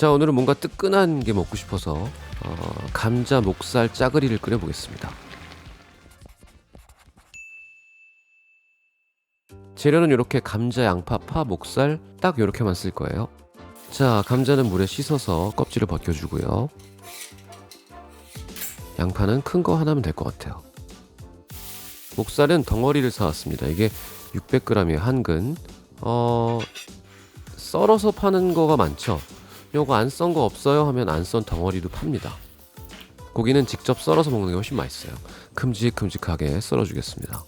자, 오늘은 뭔가 뜨끈한 게 먹고 싶어서 감자 목살 짜글이를 끓여 보겠습니다. 재료는 이렇게 감자, 양파, 파, 목살 딱 이렇게만 쓸 거예요. 자, 감자는 물에 씻어서 껍질을 벗겨주고요. 양파는 큰 거 하나면 될 것 같아요. 목살은 덩어리를 사왔습니다. 이게 600g이에요. 한 근. 썰어서 파는 거가 많죠. 요거 안 썬 거 없어요 하면 안 썬 덩어리도 팝니다. 고기는 직접 썰어서 먹는 게 훨씬 맛있어요. 큼직큼직하게 썰어주겠습니다.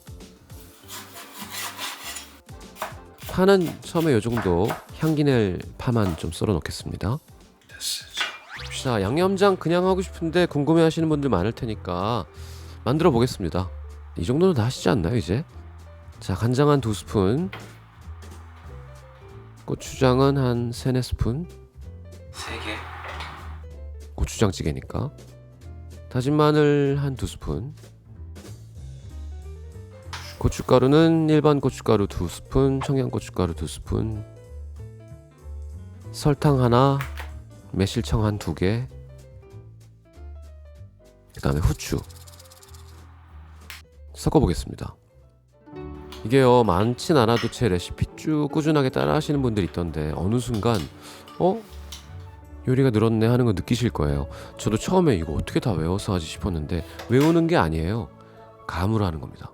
파는 처음에 요 정도 향기 낼 파만 좀 썰어 놓겠습니다. 자, 양념장 그냥 하고 싶은데 궁금해 하시는 분들 많을 테니까 만들어 보겠습니다. 이 정도는 다 하시지 않나요, 이제? 자, 간장 한 2스푼, 고추장은 한 3, 4스푼, 3개. 고추장찌개니까. 다진 마늘 한 2스푼, 고춧가루는 일반 고춧가루 2스푼, 청양고춧가루 2스푼, 설탕 하나, 매실청 한 2개, 그 다음에 후추 섞어보겠습니다. 이게요, 많진 않아도 제 레시피 쭉 꾸준하게 따라 하시는 분들 있던데 어느 순간 요리가 늘었네 하는 거 느끼실 거예요. 저도 처음에 이거 어떻게 다 외워서 하지 싶었는데 외우는 게 아니에요. 감으로 하는 겁니다.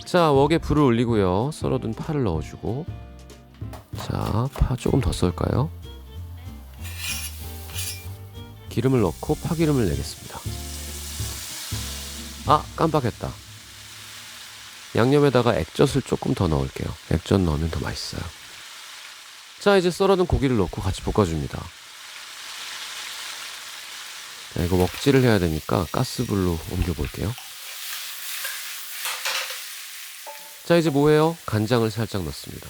자, 웍에 불을 올리고요. 썰어둔 파를 넣어주고, 자, 파 조금 더 썰까요? 기름을 넣고 파기름을 내겠습니다. 아, 깜빡했다. 양념에다가 액젓을 조금 더 넣을게요. 액젓 넣으면 더 맛있어요. 자, 이제 썰어둔 고기를 넣고 같이 볶아줍니다. 자, 이거 먹질을 해야 되니까 가스불로 옮겨볼게요. 자, 이제 뭐해요? 간장을 살짝 넣습니다.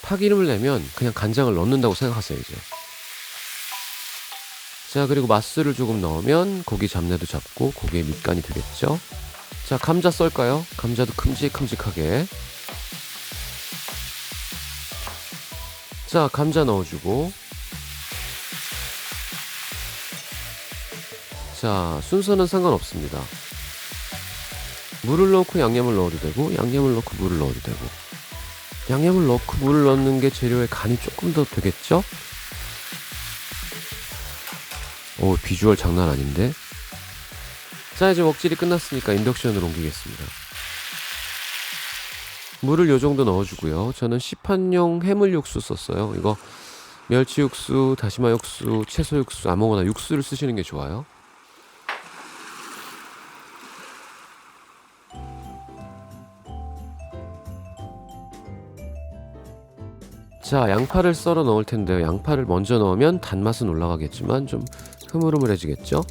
파기름을 내면 그냥 간장을 넣는다고 생각하세요, 이제. 자, 그리고 맛술을 조금 넣으면 고기 잡내도 잡고 고기의 밑간이 되겠죠? 자, 감자 썰까요? 감자도 큼직큼직하게. 자, 감자 넣어주고, 자, 순서는 상관없습니다. 물을 넣고 양념을 넣어도 되고, 양념을 넣고 물을 넣어도 되고, 양념을 넣고 물을 넣는 게 재료의 간이 조금 더 되겠죠? 오, 비주얼 장난 아닌데? 자, 이제 먹질이 끝났으니까 인덕션으로 옮기겠습니다. 물을 요 정도 넣어주고요. 저는 시판용 해물 육수 썼어요. 이거 멸치 육수, 다시마 육수, 채소 육수, 아무거나 육수를 쓰시는 게 좋아요. 자, 양파를 썰어 넣을 텐데요. 양파를 먼저 넣으면 단맛은 올라가겠지만 좀 흐물흐물해지겠죠?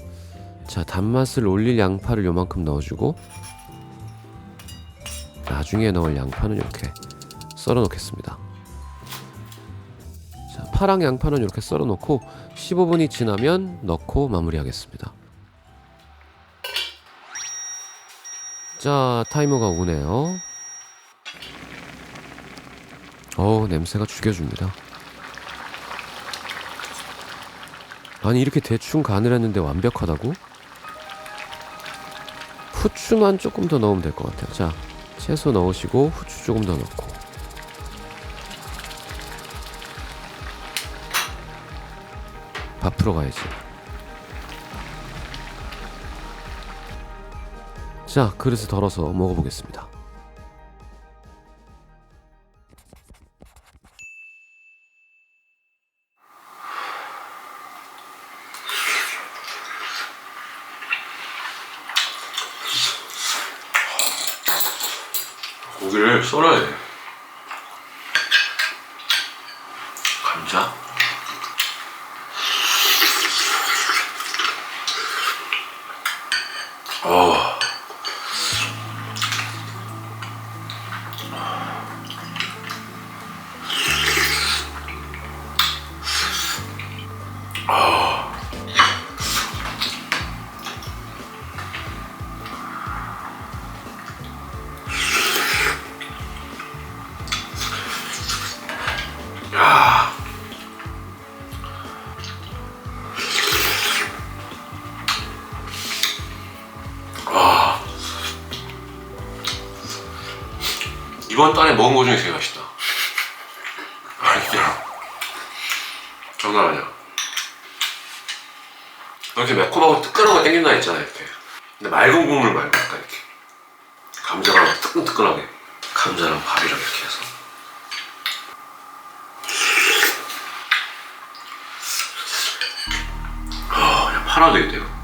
자, 단맛을 올릴 양파를 요만큼 넣어주고, 나중에 넣을 양파는 이렇게 썰어 놓겠습니다. 자, 파랑 양파는 이렇게 썰어 놓고 15분이 지나면 넣고 마무리하겠습니다. 자, 타이머가 오네요. 냄새가 죽여줍니다. 아니, 이렇게 대충 간을 했는데 완벽하다고? 후추만 조금 더 넣으면 될 것 같아요. 자, 채소 넣으시고 후추 조금 더 넣고, 밥 풀어가야지. 자, 그릇에 덜어서 먹어보겠습니다. 고기를 썰어야 돼. 감자. 이번 달에 먹은 거 중에 제일 맛있다. 아니야. 장난 아니야. 이렇게 매콤하고 뜨끈한 거 땡긴다 했잖아 이렇게. 근데 맑은 국물 말고 약간 이렇게 감자랑 뜨끈뜨끈하게 감자랑 밥이랑 이렇게 해서 그냥 팔아도 되겠다 이거.